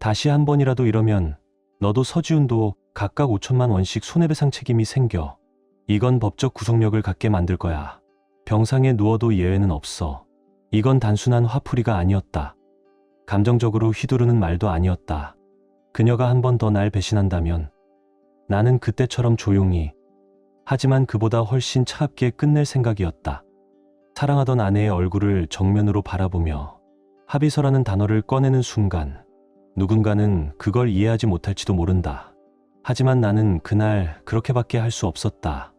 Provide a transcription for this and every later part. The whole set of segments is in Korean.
다시 한 번이라도 이러면 너도 서지훈도 각각 5천만 원씩 손해배상 책임이 생겨. 이건 법적 구속력을 갖게 만들 거야. 병상에 누워도 예외는 없어. 이건 단순한 화풀이가 아니었다. 감정적으로 휘두르는 말도 아니었다. 그녀가 한 번 더 날 배신한다면 나는 그때처럼 조용히, 하지만 그보다 훨씬 차갑게 끝낼 생각이었다. 사랑하던 아내의 얼굴을 정면으로 바라보며 합의서라는 단어를 꺼내는 순간 누군가는 그걸 이해하지 못할지도 모른다. 하지만 나는 그날 그렇게밖에 할 수 없었다.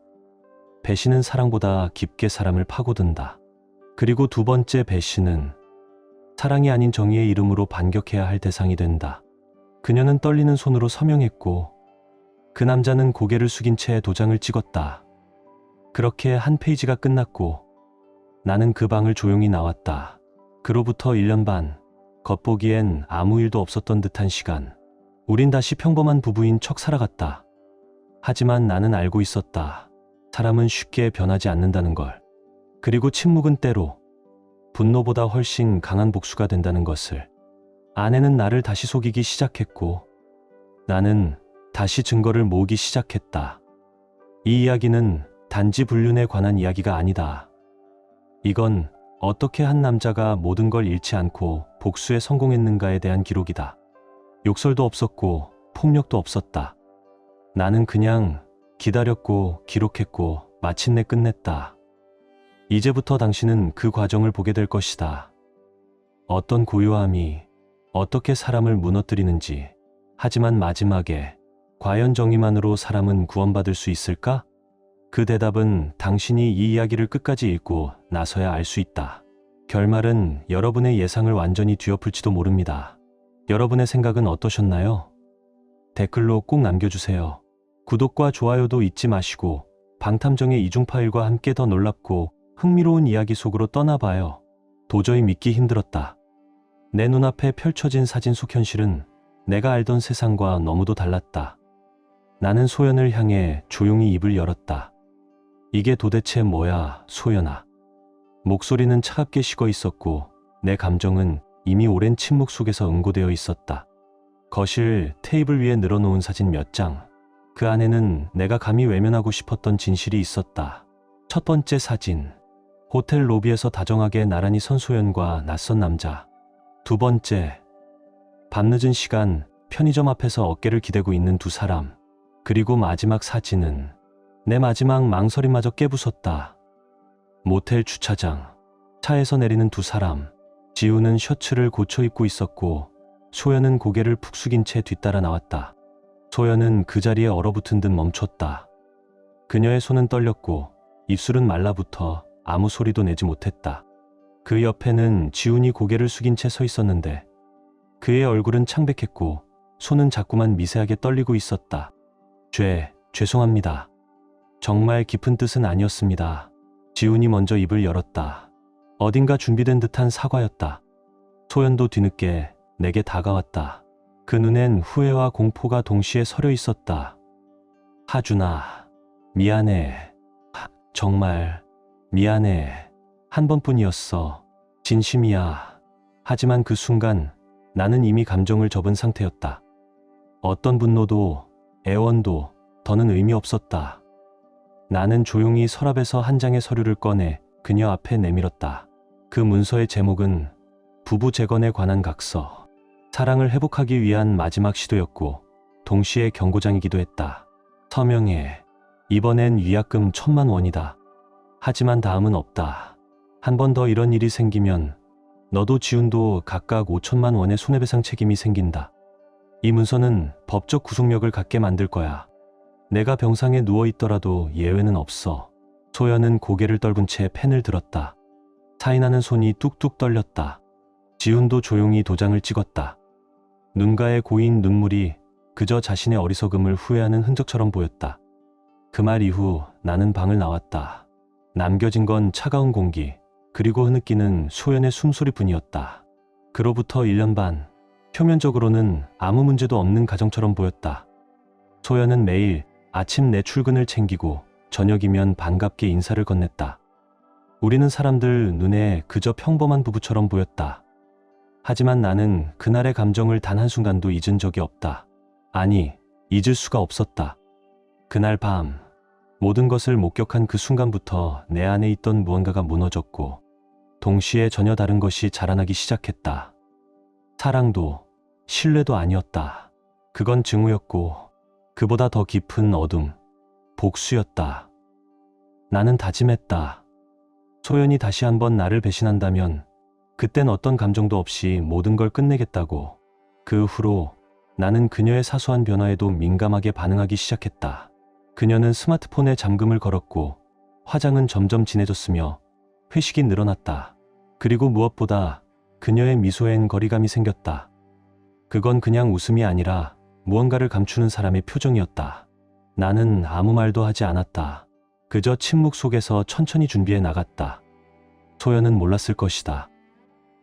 배신은 사랑보다 깊게 사람을 파고든다. 그리고 두 번째 배신은 사랑이 아닌 정의의 이름으로 반격해야 할 대상이 된다. 그녀는 떨리는 손으로 서명했고 그 남자는 고개를 숙인 채 도장을 찍었다. 그렇게 한 페이지가 끝났고 나는 그 방을 조용히 나왔다. 그로부터 1년 반, 겉보기엔 아무 일도 없었던 듯한 시간. 우린 다시 평범한 부부인 척 살아갔다. 하지만 나는 알고 있었다. 사람은 쉽게 변하지 않는다는 걸. 그리고 침묵은 때로 분노보다 훨씬 강한 복수가 된다는 것을. 아내는 나를 다시 속이기 시작했고 나는 다시 증거를 모으기 시작했다. 이 이야기는 단지 불륜에 관한 이야기가 아니다. 이건 어떻게 한 남자가 모든 걸 잃지 않고 복수에 성공했는가에 대한 기록이다. 욕설도 없었고 폭력도 없었다. 나는 그냥 기다렸고 기록했고 마침내 끝냈다. 이제부터 당신은 그 과정을 보게 될 것이다. 어떤 고요함이 어떻게 사람을 무너뜨리는지. 하지만 마지막에 과연 정의만으로 사람은 구원받을 수 있을까? 그 대답은 당신이 이 이야기를 끝까지 읽고 나서야 알 수 있다. 결말은 여러분의 예상을 완전히 뒤엎을지도 모릅니다. 여러분의 생각은 어떠셨나요? 댓글로 꼭 남겨주세요. 구독과 좋아요도 잊지 마시고 방탐정의 이중 파일과 함께 더 놀랍고 흥미로운 이야기 속으로 떠나봐요. 도저히 믿기 힘들었다. 내 눈앞에 펼쳐진 사진 속 현실은 내가 알던 세상과 너무도 달랐다. 나는 소연을 향해 조용히 입을 열었다. 이게 도대체 뭐야, 소연아. 목소리는 차갑게 식어 있었고 내 감정은 이미 오랜 침묵 속에서 응고되어 있었다. 거실 테이블 위에 늘어놓은 사진 몇 장. 그 안에는 내가 감히 외면하고 싶었던 진실이 있었다. 첫 번째 사진. 호텔 로비에서 다정하게 나란히 선 소연과 낯선 남자. 두 번째. 밤늦은 시간 편의점 앞에서 어깨를 기대고 있는 두 사람. 그리고 마지막 사진은 내 마지막 망설임마저 깨부쉈다. 모텔 주차장. 차에서 내리는 두 사람. 지우는 셔츠를 고쳐 입고 있었고 소연은 고개를 푹 숙인 채 뒤따라 나왔다. 소연은 그 자리에 얼어붙은 듯 멈췄다. 그녀의 손은 떨렸고 입술은 말라붙어 아무 소리도 내지 못했다. 그 옆에는 지훈이 고개를 숙인 채 서 있었는데 그의 얼굴은 창백했고 손은 자꾸만 미세하게 떨리고 있었다. 죄송합니다. 정말 깊은 뜻은 아니었습니다. 지훈이 먼저 입을 열었다. 어딘가 준비된 듯한 사과였다. 소연도 뒤늦게 내게 다가왔다. 그 눈엔 후회와 공포가 동시에 서려 있었다. 하준아, 미안해. 정말 미안해. 한 번뿐이었어. 진심이야. 하지만 그 순간 나는 이미 감정을 접은 상태였다. 어떤 분노도 애원도 더는 의미 없었다. 나는 조용히 서랍에서 한 장의 서류를 꺼내 그녀 앞에 내밀었다. 그 문서의 제목은 부부 재건에 관한 각서. 사랑을 회복하기 위한 마지막 시도였고 동시에 경고장이기도 했다. 서명해. 이번엔 위약금 1,000만 원이다. 하지만 다음은 없다. 한 번 더 이런 일이 생기면 너도 지훈도 각각 5천만 원의 손해배상 책임이 생긴다. 이 문서는 법적 구속력을 갖게 만들 거야. 내가 병상에 누워있더라도 예외는 없어. 소연은 고개를 떨군 채 펜을 들었다. 사인하는 손이 뚝뚝 떨렸다. 지훈도 조용히 도장을 찍었다. 눈가에 고인 눈물이 그저 자신의 어리석음을 후회하는 흔적처럼 보였다. 그 말 이후 나는 방을 나왔다. 남겨진 건 차가운 공기, 그리고 흐느끼는 소연의 숨소리뿐이었다. 그로부터 1년 반, 표면적으로는 아무 문제도 없는 가정처럼 보였다. 소연은 매일 아침 내 출근을 챙기고 저녁이면 반갑게 인사를 건넸다. 우리는 사람들 눈에 그저 평범한 부부처럼 보였다. 하지만 나는 그날의 감정을 단 한순간도 잊은 적이 없다. 아니, 잊을 수가 없었다. 그날 밤, 모든 것을 목격한 그 순간부터 내 안에 있던 무언가가 무너졌고, 동시에 전혀 다른 것이 자라나기 시작했다. 사랑도, 신뢰도 아니었다. 그건 증오였고, 그보다 더 깊은 어둠, 복수였다. 나는 다짐했다. 소연이 다시 한번 나를 배신한다면 그땐 어떤 감정도 없이 모든 걸 끝내겠다고. 그 후로 나는 그녀의 사소한 변화에도 민감하게 반응하기 시작했다. 그녀는 스마트폰에 잠금을 걸었고 화장은 점점 진해졌으며 회식이 늘어났다. 그리고 무엇보다 그녀의 미소엔 거리감이 생겼다. 그건 그냥 웃음이 아니라 무언가를 감추는 사람의 표정이었다. 나는 아무 말도 하지 않았다. 그저 침묵 속에서 천천히 준비해 나갔다. 소연은 몰랐을 것이다.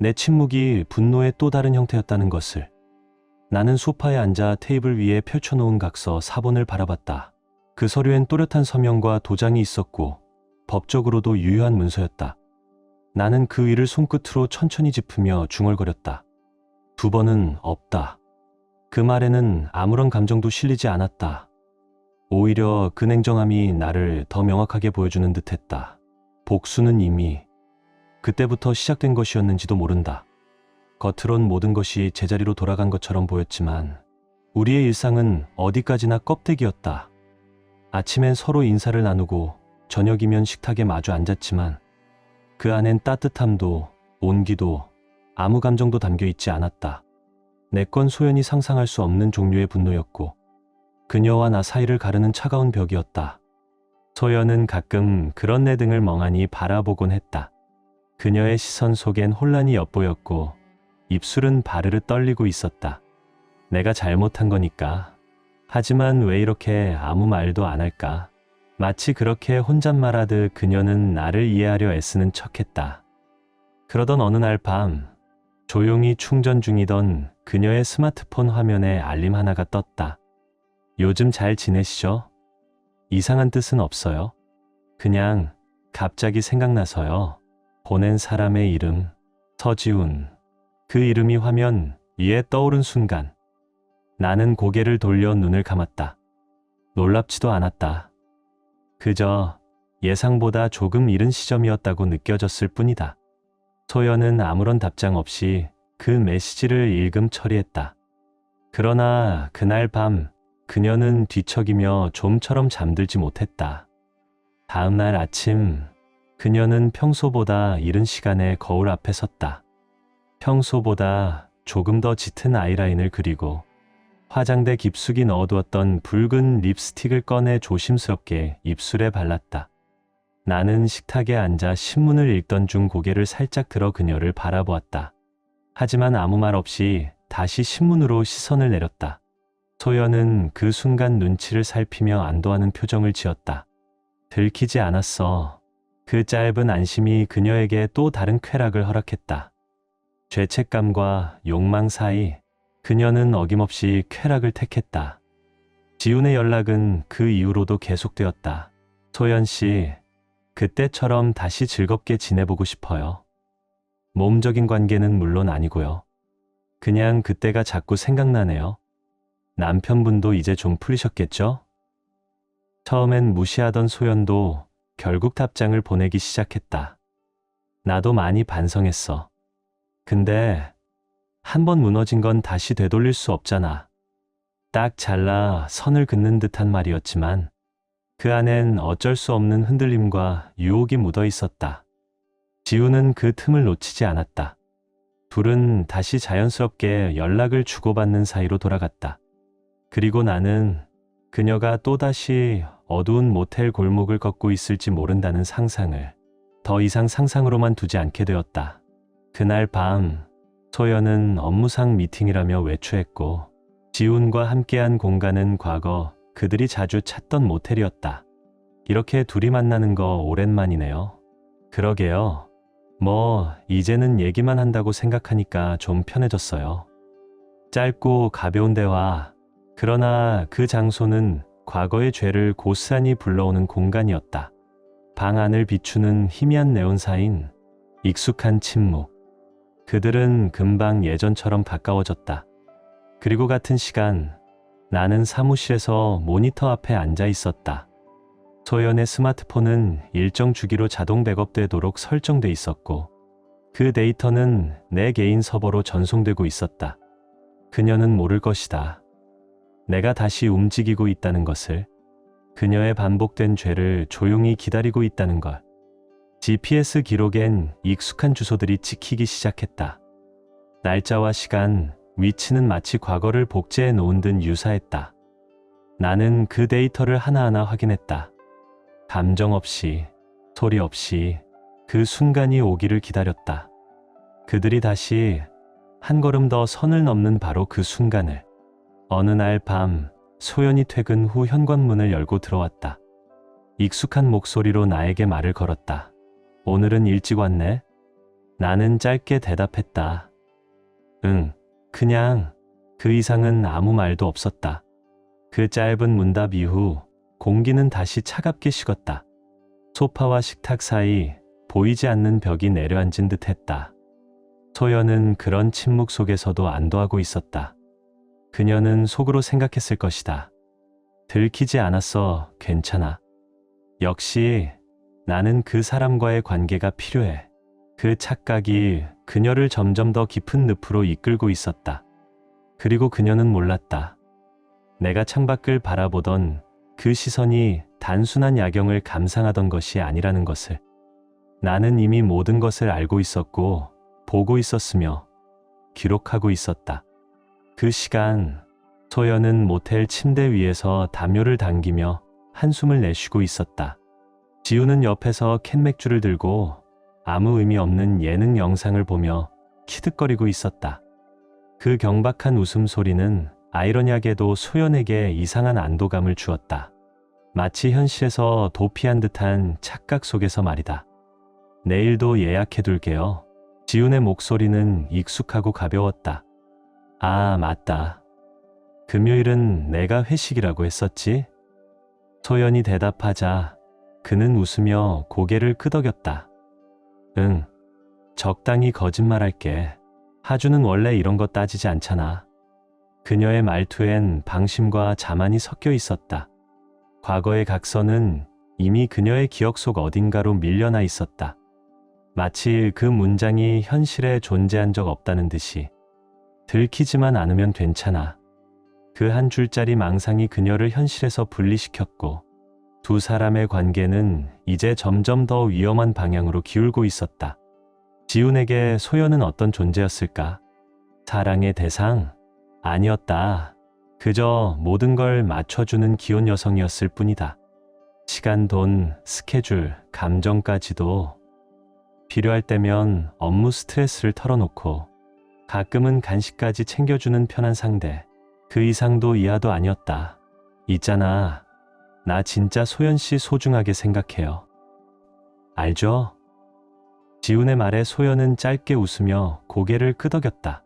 내 침묵이 분노의 또 다른 형태였다는 것을. 나는 소파에 앉아 테이블 위에 펼쳐놓은 각서 4본을 바라봤다. 그 서류엔 또렷한 서명과 도장이 있었고 법적으로도 유효한 문서였다. 나는 그 위를 손끝으로 천천히 짚으며 중얼거렸다. 2번은 없다. 그 말에는 아무런 감정도 실리지 않았다. 오히려 그 냉정함이 나를 더 명확하게 보여주는 듯했다. 복수는 이미 그때부터 시작된 것이었는지도 모른다. 겉으론 모든 것이 제자리로 돌아간 것처럼 보였지만 우리의 일상은 어디까지나 껍데기였다. 아침엔 서로 인사를 나누고 저녁이면 식탁에 마주 앉았지만 그 안엔 따뜻함도 온기도 아무 감정도 담겨 있지 않았다. 내 건 소연이 상상할 수 없는 종류의 분노였고 그녀와 나 사이를 가르는 차가운 벽이었다. 소연은 가끔 그런 내 등을 멍하니 바라보곤 했다. 그녀의 시선 속엔 혼란이 엿보였고 입술은 바르르 떨리고 있었다. 내가 잘못한 거니까. 하지만 왜 이렇게 아무 말도 안 할까? 마치 그렇게 혼잣말하듯 그녀는 나를 이해하려 애쓰는 척했다. 그러던 어느 날 밤, 조용히 충전 중이던 그녀의 스마트폰 화면에 알림 하나가 떴다. 요즘 잘 지내시죠? 이상한 뜻은 없어요. 그냥 갑자기 생각나서요. 보낸 사람의 이름, 서지훈. 그 이름이 화면 위에 떠오른 순간 나는 고개를 돌려 눈을 감았다. 놀랍지도 않았다. 그저 예상보다 조금 이른 시점이었다고 느껴졌을 뿐이다. 소연은 아무런 답장 없이 그 메시지를 읽음 처리했다. 그러나 그날 밤 그녀는 뒤척이며 좀처럼 잠들지 못했다. 다음 날 아침 그녀는 평소보다 이른 시간에 거울 앞에 섰다. 평소보다 조금 더 짙은 아이라인을 그리고 화장대 깊숙이 넣어두었던 붉은 립스틱을 꺼내 조심스럽게 입술에 발랐다. 나는 식탁에 앉아 신문을 읽던 중 고개를 살짝 들어 그녀를 바라보았다. 하지만 아무 말 없이 다시 신문으로 시선을 내렸다. 소연은 그 순간 눈치를 살피며 안도하는 표정을 지었다. 들키지 않았어. 그 짧은 안심이 그녀에게 또 다른 쾌락을 허락했다. 죄책감과 욕망 사이 그녀는 어김없이 쾌락을 택했다. 지훈의 연락은 그 이후로도 계속되었다. 소연 씨, 그때처럼 다시 즐겁게 지내보고 싶어요. 몸적인 관계는 물론 아니고요. 그냥 그때가 자꾸 생각나네요. 남편분도 이제 좀 풀리셨겠죠? 처음엔 무시하던 소연도 결국 답장을 보내기 시작했다. 나도 많이 반성했어. 근데 한번 무너진 건 다시 되돌릴 수 없잖아. 딱 잘라 선을 긋는 듯한 말이었지만 그 안엔 어쩔 수 없는 흔들림과 유혹이 묻어 있었다. 지우는 그 틈을 놓치지 않았다. 둘은 다시 자연스럽게 연락을 주고받는 사이로 돌아갔다. 그리고 나는 그녀가 또다시 어두운 모텔 골목을 걷고 있을지 모른다는 상상을 더 이상 상상으로만 두지 않게 되었다. 그날 밤 소연은 업무상 미팅이라며 외출했고 지훈과 함께한 공간은 과거 그들이 자주 찾던 모텔이었다. 이렇게 둘이 만나는 거 오랜만이네요. 그러게요. 이제는 얘기만 한다고 생각하니까 좀 편해졌어요. 짧고 가벼운 대화. 그러나 그 장소는 과거의 죄를 고스란히 불러오는 공간이었다. 방 안을 비추는 희미한 네온사인, 익숙한 침묵. 그들은 금방 예전처럼 가까워졌다. 그리고 같은 시간 나는 사무실에서 모니터 앞에 앉아 있었다. 소연의 스마트폰은 일정 주기로 자동 백업되도록 설정돼 있었고 그 데이터는 내 개인 서버로 전송되고 있었다. 그녀는 모를 것이다. 내가 다시 움직이고 있다는 것을, 그녀의 반복된 죄를 조용히 기다리고 있다는 걸. GPS 기록엔 익숙한 주소들이 찍히기 시작했다. 날짜와 시간, 위치는 마치 과거를 복제해 놓은 듯 유사했다. 나는 그 데이터를 하나하나 확인했다. 감정 없이, 소리 없이 그 순간이 오기를 기다렸다. 그들이 다시 한 걸음 더 선을 넘는 바로 그 순간을. 어느 날 밤, 소연이 퇴근 후 현관문을 열고 들어왔다. 익숙한 목소리로 나에게 말을 걸었다. 오늘은 일찍 왔네? 나는 짧게 대답했다. 응, 그냥. 그 이상은 아무 말도 없었다. 그 짧은 문답 이후 공기는 다시 차갑게 식었다. 소파와 식탁 사이 보이지 않는 벽이 내려앉은 듯 했다. 소연은 그런 침묵 속에서도 안도하고 있었다. 그녀는 속으로 생각했을 것이다. 들키지 않았어, 괜찮아. 역시 나는 그 사람과의 관계가 필요해. 그 착각이 그녀를 점점 더 깊은 늪으로 이끌고 있었다. 그리고 그녀는 몰랐다. 내가 창밖을 바라보던 그 시선이 단순한 야경을 감상하던 것이 아니라는 것을. 나는 이미 모든 것을 알고 있었고 보고 있었으며 기록하고 있었다. 그 시간 소연은 모텔 침대 위에서 담요를 당기며 한숨을 내쉬고 있었다. 지우는 옆에서 캔맥주를 들고 아무 의미 없는 예능 영상을 보며 키득거리고 있었다. 그 경박한 웃음소리는 아이러니하게도 소연에게 이상한 안도감을 주었다. 마치 현실에서 도피한 듯한 착각 속에서 말이다. 내일도 예약해둘게요. 지훈의 목소리는 익숙하고 가벼웠다. 아, 맞다. 금요일은 내가 회식이라고 했었지? 소연이 대답하자 그는 웃으며 고개를 끄덕였다. 응, 적당히 거짓말할게. 하주는 원래 이런 거 따지지 않잖아. 그녀의 말투엔 방심과 자만이 섞여 있었다. 과거의 각서는 이미 그녀의 기억 속 어딘가로 밀려나 있었다. 마치 그 문장이 현실에 존재한 적 없다는 듯이. 들키지만 않으면 괜찮아. 그 한 줄짜리 망상이 그녀를 현실에서 분리시켰고 두 사람의 관계는 이제 점점 더 위험한 방향으로 기울고 있었다. 지훈에게 소연은 어떤 존재였을까? 사랑의 대상? 아니었다. 그저 모든 걸 맞춰주는 귀여운 여성이었을 뿐이다. 시간, 돈, 스케줄, 감정까지도. 필요할 때면 업무 스트레스를 털어놓고 가끔은 간식까지 챙겨주는 편한 상대. 그 이상도 이하도 아니었다. 있잖아. 나 진짜 소연 씨 소중하게 생각해요. 알죠? 지훈의 말에 소연은 짧게 웃으며 고개를 끄덕였다.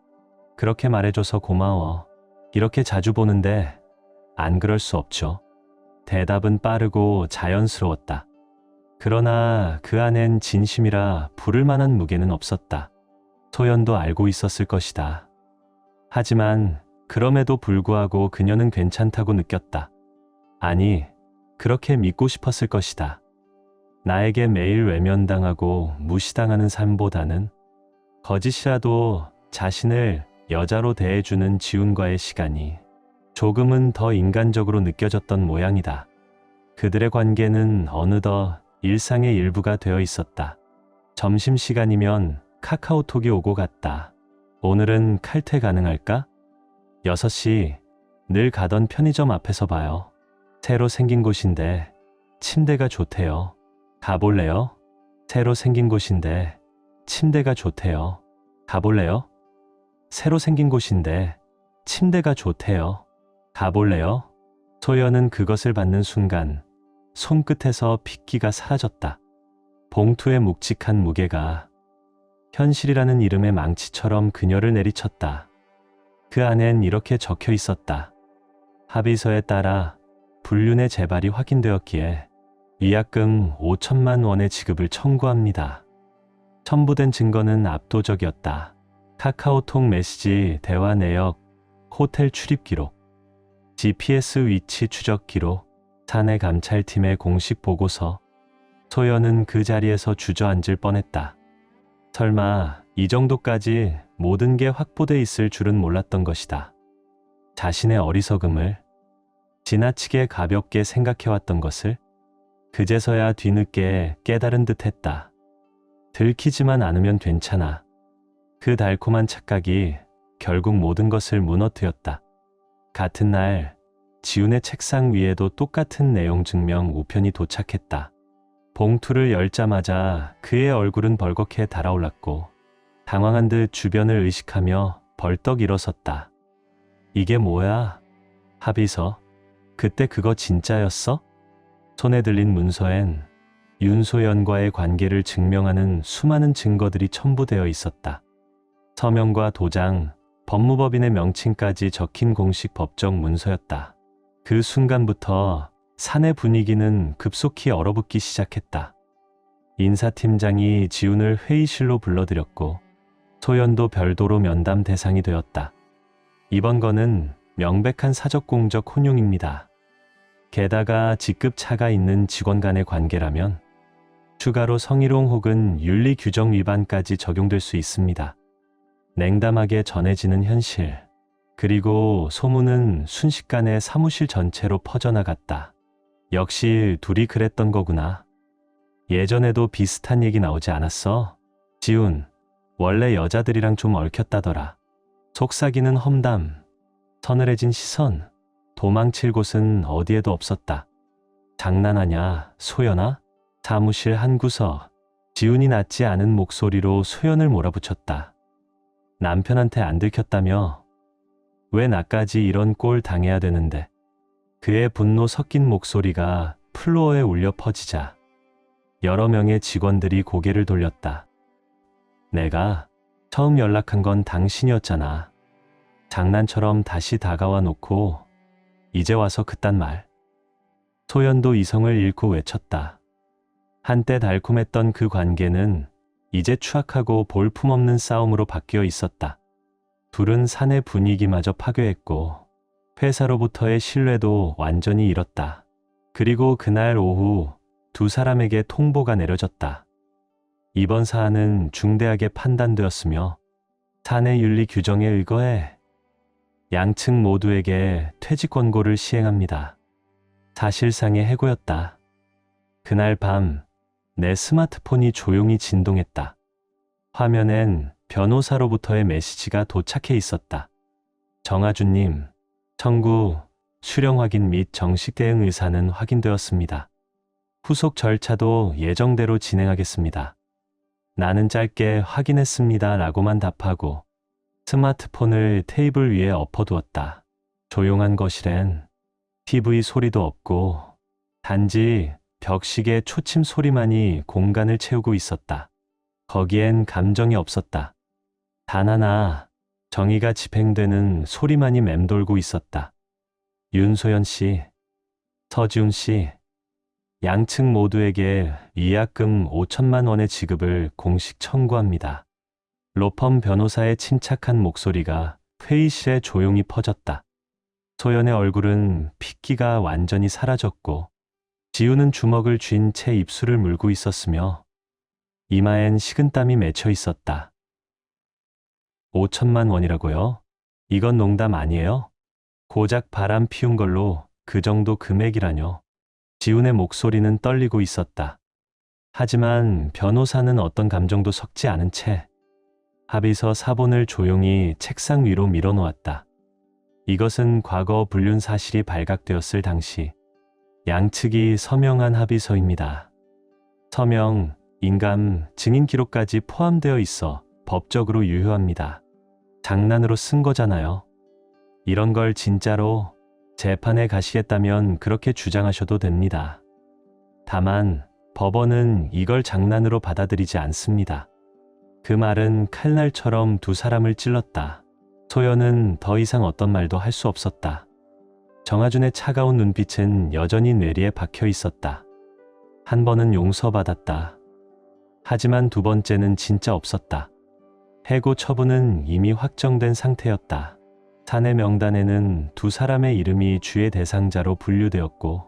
그렇게 말해줘서 고마워. 이렇게 자주 보는데 안 그럴 수 없죠. 대답은 빠르고 자연스러웠다. 그러나 그 안엔 진심이라 부를 만한 무게는 없었다. 소연도 알고 있었을 것이다. 하지만 그럼에도 불구하고 그녀는 괜찮다고 느꼈다. 아니, 그렇게 믿고 싶었을 것이다. 나에게 매일 외면당하고 무시당하는 삶보다는 거짓이라도 자신을 여자로 대해주는 지훈과의 시간이 조금은 더 인간적으로 느껴졌던 모양이다. 그들의 관계는 어느덧 일상의 일부가 되어 있었다. 점심시간이면 카카오톡이 오고 갔다. 오늘은 칼퇴 가능할까? 6시, 늘 가던 편의점 앞에서 봐요. 새로 생긴 곳인데 침대가 좋대요. 가볼래요? 새로 생긴 곳인데 침대가 좋대요. 가볼래요? 새로 생긴 곳인데 침대가 좋대요. 가볼래요? 소연은 그것을 받는 순간 손끝에서 핏기가 사라졌다. 봉투의 묵직한 무게가 현실이라는 이름의 망치처럼 그녀를 내리쳤다. 그 안엔 이렇게 적혀 있었다. 합의서에 따라 불륜의 재발이 확인되었기에 위약금 5천만 원의 지급을 청구합니다. 첨부된 증거는 압도적이었다. 카카오톡 메시지, 대화 내역, 호텔 출입 기록, GPS 위치 추적 기록, 사내 감찰팀의 공식 보고서. 소연은 그 자리에서 주저앉을 뻔했다. 설마 이 정도까지 모든 게 확보돼 있을 줄은 몰랐던 것이다. 자신의 어리석음을, 지나치게 가볍게 생각해왔던 것을 그제서야 뒤늦게 깨달은 듯했다. 들키지만 않으면 괜찮아. 그 달콤한 착각이 결국 모든 것을 무너뜨렸다. 같은 날 지훈의 책상 위에도 똑같은 내용 증명 우편이 도착했다. 봉투를 열자마자 그의 얼굴은 벌겋게 달아올랐고 당황한 듯 주변을 의식하며 벌떡 일어섰다. 이게 뭐야? 합의서? 그때 그거 진짜였어? 손에 들린 문서엔 윤소연과의 관계를 증명하는 수많은 증거들이 첨부되어 있었다. 서명과 도장, 법무법인의 명칭까지 적힌 공식 법적 문서였다. 그 순간부터 사내 분위기는 급속히 얼어붙기 시작했다. 인사팀장이 지훈을 회의실로 불러들였고 소연도 별도로 면담 대상이 되었다. 이번 건은 명백한 사적공적 혼용입니다. 게다가 직급 차가 있는 직원 간의 관계라면 추가로 성희롱 혹은 윤리 규정 위반까지 적용될 수 있습니다. 냉담하게 전해지는 현실, 그리고 소문은 순식간에 사무실 전체로 퍼져나갔다. 역시 둘이 그랬던 거구나. 예전에도 비슷한 얘기 나오지 않았어? 지훈, 원래 여자들이랑 좀 얽혔다더라. 속삭이는 험담, 서늘해진 시선, 도망칠 곳은 어디에도 없었다. 장난하냐, 소연아? 사무실 한 구석, 지훈이 낮지 않은 목소리로 소연을 몰아붙였다. 남편한테 안 들켰다며? 왜 나까지 이런 꼴 당해야 되는데? 그의 분노 섞인 목소리가 플로어에 울려 퍼지자 여러 명의 직원들이 고개를 돌렸다. 내가 처음 연락한 건 당신이었잖아. 장난처럼 다시 다가와 놓고 이제 와서 그딴 말. 소연도 이성을 잃고 외쳤다. 한때 달콤했던 그 관계는 이제 추악하고 볼품없는 싸움으로 바뀌어 있었다. 둘은 사내 분위기마저 파괴했고 회사로부터의 신뢰도 완전히 잃었다. 그리고 그날 오후 두 사람에게 통보가 내려졌다. 이번 사안은 중대하게 판단되었으며 사내 윤리 규정에 의거해 양측 모두에게 퇴직 권고를 시행합니다. 사실상의 해고였다. 그날 밤 내 스마트폰이 조용히 진동했다. 화면엔 변호사로부터의 메시지가 도착해 있었다. 정아주님, 청구, 수령 확인 및 정식 대응 의사는 확인되었습니다. 후속 절차도 예정대로 진행하겠습니다. 나는 짧게 확인했습니다 라고만 답하고 스마트폰을 테이블 위에 엎어두었다. 조용한 거실엔 TV 소리도 없고 단지 벽시계 초침 소리만이 공간을 채우고 있었다. 거기엔 감정이 없었다. 단 하나, 정의가 집행되는 소리만이 맴돌고 있었다. 윤소연 씨, 서지훈 씨, 양측 모두에게 위약금 5천만 원의 지급을 공식 청구합니다. 로펌 변호사의 침착한 목소리가 회의실에 조용히 퍼졌다. 소연의 얼굴은 핏기가 완전히 사라졌고 지훈은 주먹을 쥔 채 입술을 물고 있었으며 이마엔 식은땀이 맺혀 있었다. 5천만 원이라고요? 이건 농담 아니에요? 고작 바람 피운 걸로 그 정도 금액이라뇨. 지훈의 목소리는 떨리고 있었다. 하지만 변호사는 어떤 감정도 섞지 않은 채 합의서 사본을 조용히 책상 위로 밀어놓았다. 이것은 과거 불륜 사실이 발각되었을 당시 양측이 서명한 합의서입니다. 서명, 인감, 증인 기록까지 포함되어 있어 법적으로 유효합니다. 장난으로 쓴 거잖아요. 이런 걸 진짜로 재판에 가시겠다면 그렇게 주장하셔도 됩니다. 다만 법원은 이걸 장난으로 받아들이지 않습니다. 그 말은 칼날처럼 두 사람을 찔렀다. 소연은 더 이상 어떤 말도 할 수 없었다. 정아준의 차가운 눈빛은 여전히 뇌리에 박혀 있었다. 한 번은 용서받았다. 하지만 두 번째는 진짜 없었다. 해고 처분은 이미 확정된 상태였다. 사내 명단에는 두 사람의 이름이 주의 대상자로 분류되었고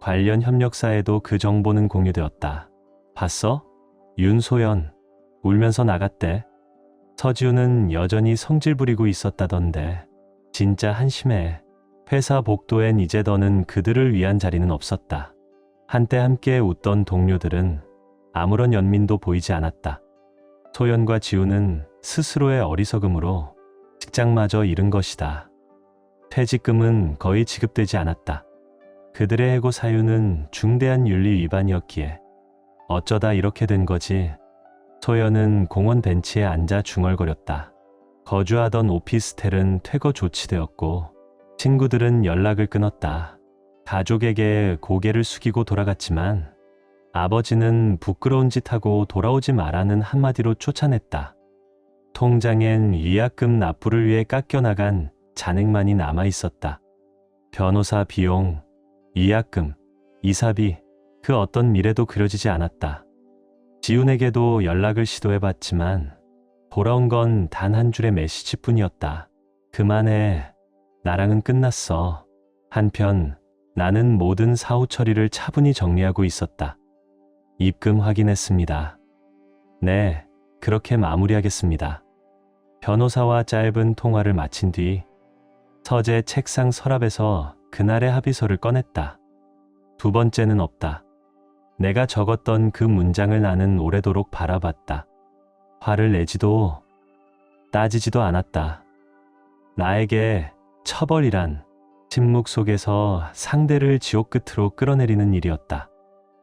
관련 협력사에도 그 정보는 공유되었다. 봤어? 윤소연 울면서 나갔대. 서지우는 여전히 성질 부리고 있었다던데. 진짜 한심해. 회사 복도엔 이제 더는 그들을 위한 자리는 없었다. 한때 함께 웃던 동료들은 아무런 연민도 보이지 않았다. 소연과 지우는 스스로의 어리석음으로 직장마저 잃은 것이다. 퇴직금은 거의 지급되지 않았다. 그들의 해고 사유는 중대한 윤리 위반이었기에 어쩌다 이렇게 된 거지. 소연은 공원 벤치에 앉아 중얼거렸다. 거주하던 오피스텔은 퇴거 조치되었고 친구들은 연락을 끊었다. 가족에게 고개를 숙이고 돌아갔지만 아버지는 부끄러운 짓 하고 돌아오지 마라는 한마디로 쫓아냈다. 통장엔 위약금 납부를 위해 깎여나간 잔액만이 남아 있었다. 변호사 비용, 위약금, 이사비, 그 어떤 미래도 그려지지 않았다. 지훈에게도 연락을 시도해봤지만 돌아온 건 단 한 줄의 메시지뿐이었다. 그만해. 나랑은 끝났어. 한편 나는 모든 사후 처리를 차분히 정리하고 있었다. 입금 확인했습니다. 네, 그렇게 마무리하겠습니다. 변호사와 짧은 통화를 마친 뒤 서재 책상 서랍에서 그날의 합의서를 꺼냈다. 두 번째는 없다. 내가 적었던 그 문장을 나는 오래도록 바라봤다. 화를 내지도 따지지도 않았다. 나에게 처벌이란 침묵 속에서 상대를 지옥 끝으로 끌어내리는 일이었다.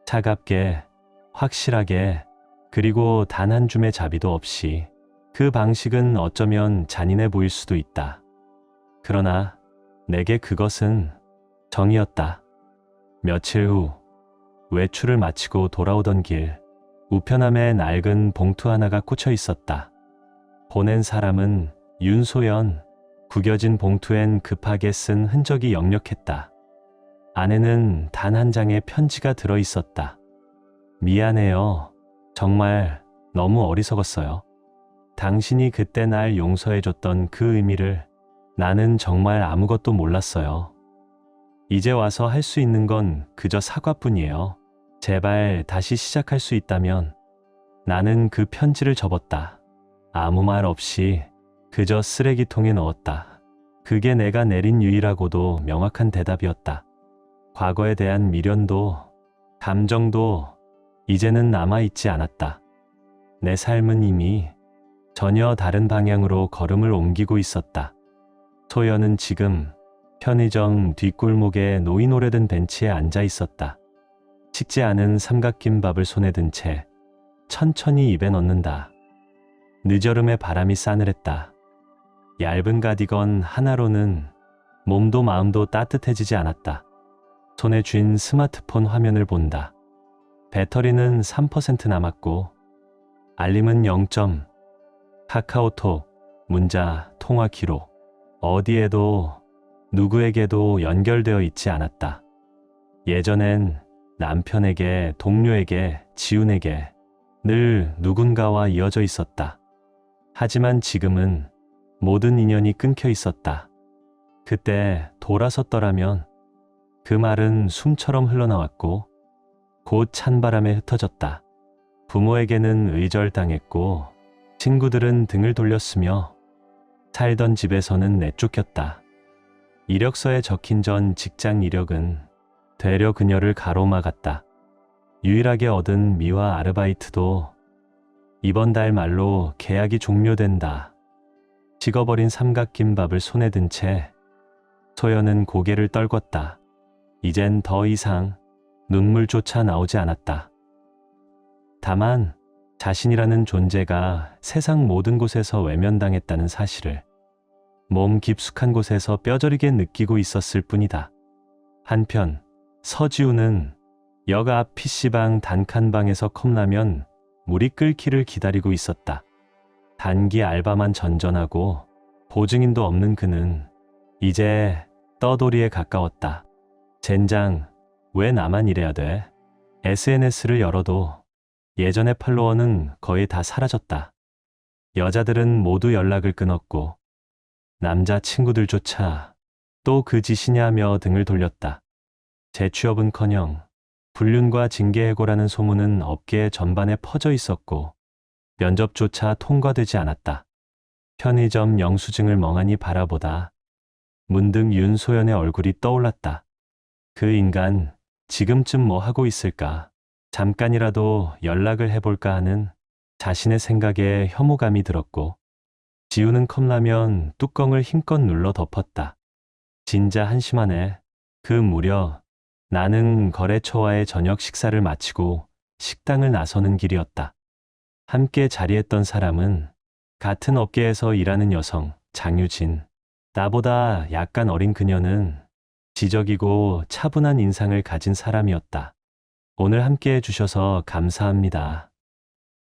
차갑게, 확실하게, 그리고 단 한 줌의 자비도 없이. 그 방식은 어쩌면 잔인해 보일 수도 있다. 그러나 내게 그것은 정이었다. 며칠 후 외출을 마치고 돌아오던 길, 우편함에 낡은 봉투 하나가 꽂혀 있었다. 보낸 사람은 윤소연. 구겨진 봉투엔 급하게 쓴 흔적이 역력했다. 안에는 단 한 장의 편지가 들어 있었다. 미안해요. 정말 너무 어리석었어요. 당신이 그때 날 용서해줬던 그 의미를 나는 정말 아무것도 몰랐어요. 이제 와서 할 수 있는 건 그저 사과뿐이에요. 제발 다시 시작할 수 있다면. 나는 그 편지를 접었다. 아무 말 없이 그저 쓰레기통에 넣었다. 그게 내가 내린 유일하고도 명확한 대답이었다. 과거에 대한 미련도 감정도 이제는 남아있지 않았다. 내 삶은 이미 전혀 다른 방향으로 걸음을 옮기고 있었다. 소연은 지금 편의점 뒷골목에 놓인 오래된 벤치에 앉아 있었다. 식지 않은 삼각김밥을 손에 든 채 천천히 입에 넣는다. 늦여름의 바람이 싸늘했다. 얇은 가디건 하나로는 몸도 마음도 따뜻해지지 않았다. 손에 쥔 스마트폰 화면을 본다. 배터리는 3% 남았고 알림은 0점. 카카오톡, 문자, 통화 기록. 어디에도 누구에게도 연결되어 있지 않았다. 예전엔 남편에게, 동료에게, 지훈에게 늘 누군가와 이어져 있었다. 하지만 지금은 모든 인연이 끊겨 있었다. 그때 돌아섰더라면 그 말은 숨처럼 흘러나왔고 곧 찬바람에 흩어졌다. 부모에게는 의절당했고 친구들은 등을 돌렸으며 살던 집에서는 내쫓겼다. 이력서에 적힌 전 직장 이력은 되려 그녀를 가로막았다. 유일하게 얻은 미화 아르바이트도 이번 달 말로 계약이 종료된다. 식어버린 삼각김밥을 손에 든 채 소연은 고개를 떨궜다. 이젠 더 이상 눈물조차 나오지 않았다. 다만 자신이라는 존재가 세상 모든 곳에서 외면당했다는 사실을 몸 깊숙한 곳에서 뼈저리게 느끼고 있었을 뿐이다. 한편 서지우는 역 앞 PC방 단칸방에서 컵라면 물이 끓기를 기다리고 있었다. 단기 알바만 전전하고 보증인도 없는 그는 이제 떠돌이에 가까웠다. 젠장, 왜 나만 이래야 돼? SNS를 열어도 예전의 팔로워는 거의 다 사라졌다. 여자들은 모두 연락을 끊었고 남자 친구들조차 또 그 짓이냐 하며 등을 돌렸다. 재취업은커녕 불륜과 징계해고라는 소문은 업계 전반에 퍼져 있었고 면접조차 통과되지 않았다. 편의점 영수증을 멍하니 바라보다 문득 윤소연의 얼굴이 떠올랐다. 그 인간 지금쯤 뭐 하고 있을까? 잠깐이라도 연락을 해볼까 하는 자신의 생각에 혐오감이 들었고 지우는 컵라면 뚜껑을 힘껏 눌러 덮었다. 진짜 한심하네. 그 무렵 나는 거래처와의 저녁 식사를 마치고 식당을 나서는 길이었다. 함께 자리했던 사람은 같은 업계에서 일하는 여성 장유진. 나보다 약간 어린 그녀는 지적이고 차분한 인상을 가진 사람이었다. 오늘 함께 해주셔서 감사합니다.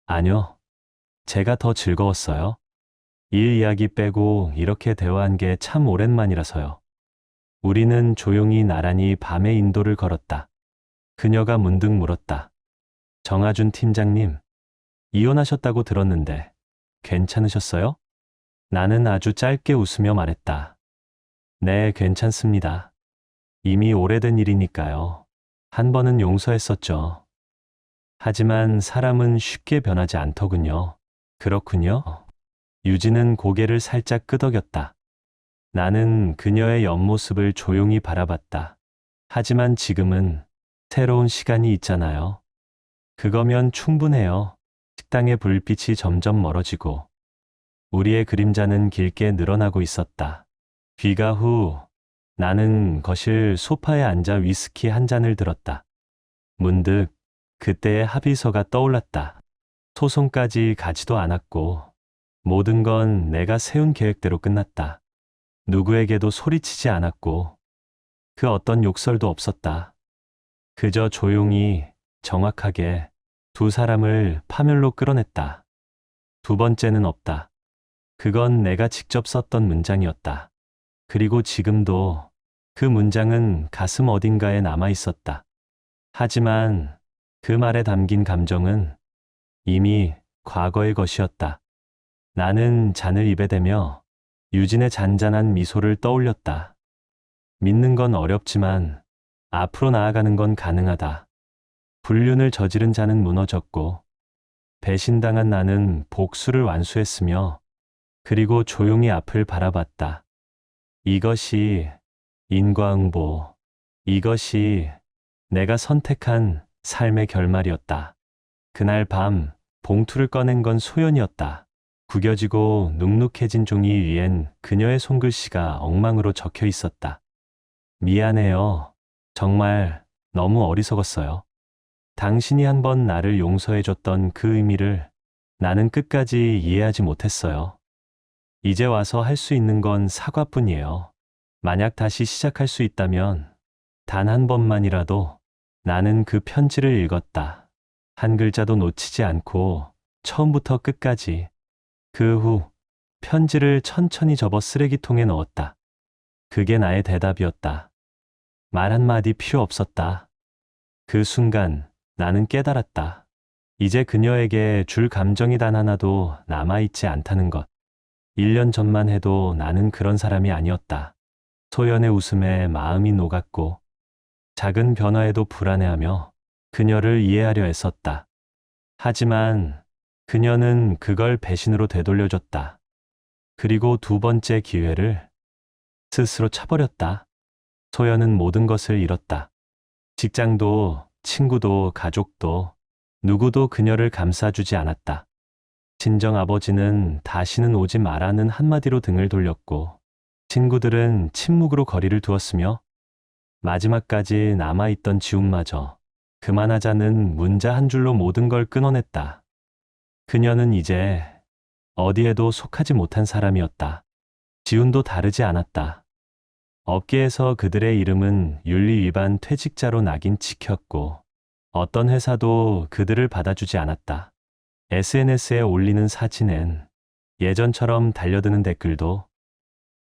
아니요, 제가 더 즐거웠어요. 일 이야기 빼고 이렇게 대화한 게 참 오랜만이라서요. 우리는 조용히 나란히 밤의 인도를 걸었다. 그녀가 문득 물었다. 정하준 팀장님, 이혼하셨다고 들었는데 괜찮으셨어요? 나는 아주 짧게 웃으며 말했다. 네, 괜찮습니다. 이미 오래된 일이니까요. 한 번은 용서했었죠. 하지만 사람은 쉽게 변하지 않더군요. 그렇군요. 유진은 고개를 살짝 끄덕였다. 나는 그녀의 옆모습을 조용히 바라봤다. 하지만 지금은 새로운 시간이 있잖아요. 그거면 충분해요. 식당의 불빛이 점점 멀어지고 우리의 그림자는 길게 늘어나고 있었다. 귀가 후 나는 거실 소파에 앉아 위스키 한 잔을 들었다. 문득 그때의 합의서가 떠올랐다. 소송까지 가지도 않았고 모든 건 내가 세운 계획대로 끝났다. 누구에게도 소리치지 않았고 그 어떤 욕설도 없었다. 그저 조용히 정확하게 두 사람을 파멸로 끌어냈다. 두 번째는 없다. 그건 내가 직접 썼던 문장이었다. 그리고 지금도 그 문장은 가슴 어딘가에 남아 있었다. 하지만 그 말에 담긴 감정은 이미 과거의 것이었다. 나는 잔을 입에 대며 유진의 잔잔한 미소를 떠올렸다. 믿는 건 어렵지만 앞으로 나아가는 건 가능하다. 불륜을 저지른 자는 무너졌고 배신당한 나는 복수를 완수했으며 그리고 조용히 앞을 바라봤다. 이것이 인과응보, 이것이 내가 선택한 삶의 결말이었다. 그날 밤 봉투를 꺼낸 건 소연이었다. 구겨지고 눅눅해진 종이 위엔 그녀의 손글씨가 엉망으로 적혀 있었다. 미안해요. 정말 너무 어리석었어요. 당신이 한번 나를 용서해줬던 그 의미를 나는 끝까지 이해하지 못했어요. 이제 와서 할 수 있는 건 사과뿐이에요. 만약 다시 시작할 수 있다면 단 한 번만이라도 나는 그 편지를 읽었다. 한 글자도 놓치지 않고 처음부터 끝까지. 그 후 편지를 천천히 접어 쓰레기통에 넣었다. 그게 나의 대답이었다. 말 한마디 필요 없었다. 그 순간 나는 깨달았다. 이제 그녀에게 줄 감정이 단 하나도 남아있지 않다는 것. 1년 전만 해도 나는 그런 사람이 아니었다. 소연의 웃음에 마음이 녹았고 작은 변화에도 불안해하며 그녀를 이해하려 애썼다. 하지만 그녀는 그걸 배신으로 되돌려줬다. 그리고 두 번째 기회를 스스로 차버렸다. 소연은 모든 것을 잃었다. 직장도, 친구도, 가족도, 누구도 그녀를 감싸주지 않았다. 친정아버지는 다시는 오지 마라는 한마디로 등을 돌렸고, 친구들은 침묵으로 거리를 두었으며, 마지막까지 남아있던 지움마저 그만하자는 문자 한 줄로 모든 걸 끊어냈다. 그녀는 이제 어디에도 속하지 못한 사람이었다. 지훈도 다르지 않았다. 업계에서 그들의 이름은 윤리 위반 퇴직자로 낙인 찍혔고 어떤 회사도 그들을 받아주지 않았다. SNS에 올리는 사진엔 예전처럼 달려드는 댓글도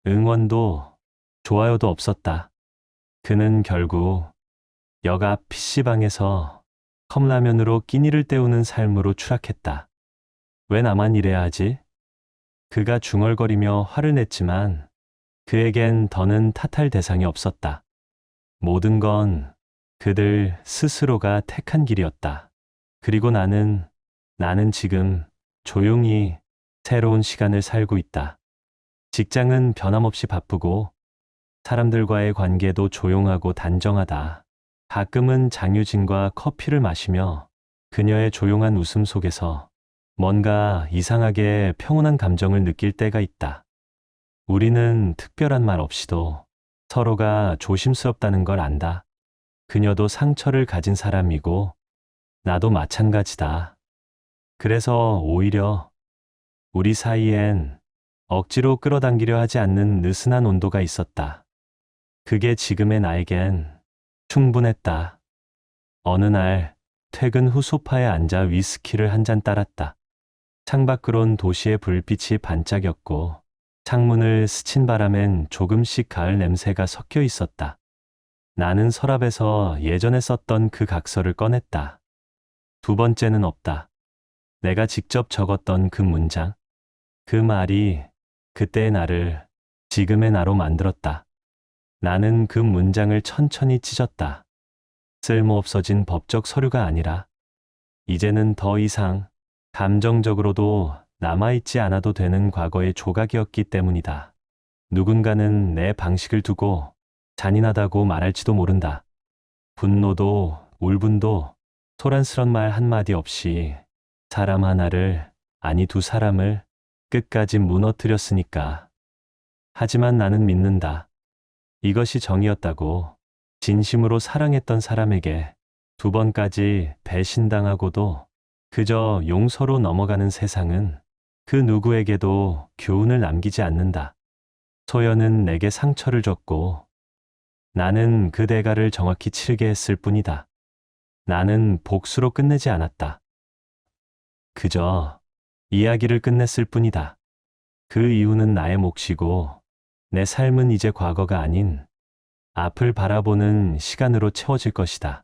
응원도 좋아요도 없었다. 그는 결국 역 앞 PC방에서 컵라면으로 끼니를 때우는 삶으로 추락했다. 왜 나만 이래야 하지? 그가 중얼거리며 화를 냈지만 그에겐 더는 탓할 대상이 없었다. 모든 건 그들 스스로가 택한 길이었다. 그리고 나는 지금 조용히 새로운 시간을 살고 있다. 직장은 변함없이 바쁘고 사람들과의 관계도 조용하고 단정하다. 가끔은 장유진과 커피를 마시며 그녀의 조용한 웃음 속에서 뭔가 이상하게 평온한 감정을 느낄 때가 있다. 우리는 특별한 말 없이도 서로가 조심스럽다는 걸 안다. 그녀도 상처를 가진 사람이고 나도 마찬가지다. 그래서 오히려 우리 사이엔 억지로 끌어당기려 하지 않는 느슨한 온도가 있었다. 그게 지금의 나에겐 충분했다. 어느 날 퇴근 후 소파에 앉아 위스키를 한 잔 따랐다. 창밖으론 도시의 불빛이 반짝였고 창문을 스친 바람엔 조금씩 가을 냄새가 섞여 있었다. 나는 서랍에서 예전에 썼던 그 각서를 꺼냈다. 두 번째는 없다. 내가 직접 적었던 그 문장. 그 말이 그때의 나를 지금의 나로 만들었다. 나는 그 문장을 천천히 찢었다. 쓸모없어진 법적 서류가 아니라 이제는 더 이상 감정적으로도 남아있지 않아도 되는 과거의 조각이었기 때문이다. 누군가는 내 방식을 두고 잔인하다고 말할지도 모른다. 분노도 울분도 소란스런 말 한마디 없이 사람 하나를, 아니 두 사람을 끝까지 무너뜨렸으니까. 하지만 나는 믿는다. 이것이 정이었다고. 진심으로 사랑했던 사람에게 두 번까지 배신당하고도 그저 용서로 넘어가는 세상은 그 누구에게도 교훈을 남기지 않는다. 소연은 내게 상처를 줬고 나는 그 대가를 정확히 치르게 했을 뿐이다. 나는 복수로 끝내지 않았다. 그저 이야기를 끝냈을 뿐이다. 그 이후는 나의 몫이고 내 삶은 이제 과거가 아닌 앞을 바라보는 시간으로 채워질 것이다.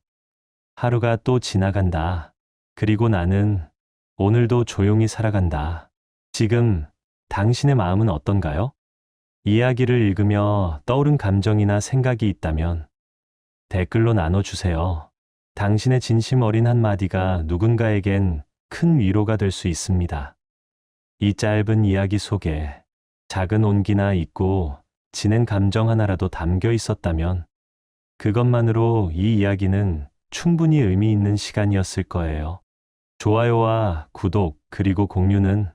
하루가 또 지나간다. 그리고 나는 오늘도 조용히 살아간다. 지금 당신의 마음은 어떤가요? 이야기를 읽으며 떠오른 감정이나 생각이 있다면 댓글로 나눠주세요. 당신의 진심 어린 한마디가 누군가에겐 큰 위로가 될 수 있습니다. 이 짧은 이야기 속에 작은 온기나 있고 진한 감정 하나라도 담겨 있었다면 그것만으로 이 이야기는 충분히 의미 있는 시간이었을 거예요. 좋아요와 구독 그리고 공유는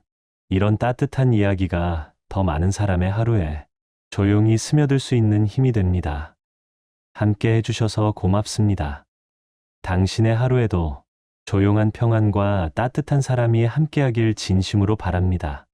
이런 따뜻한 이야기가 더 많은 사람의 하루에 조용히 스며들 수 있는 힘이 됩니다. 함께 해주셔서 고맙습니다. 당신의 하루에도 조용한 평안과 따뜻한 사람이 함께하길 진심으로 바랍니다.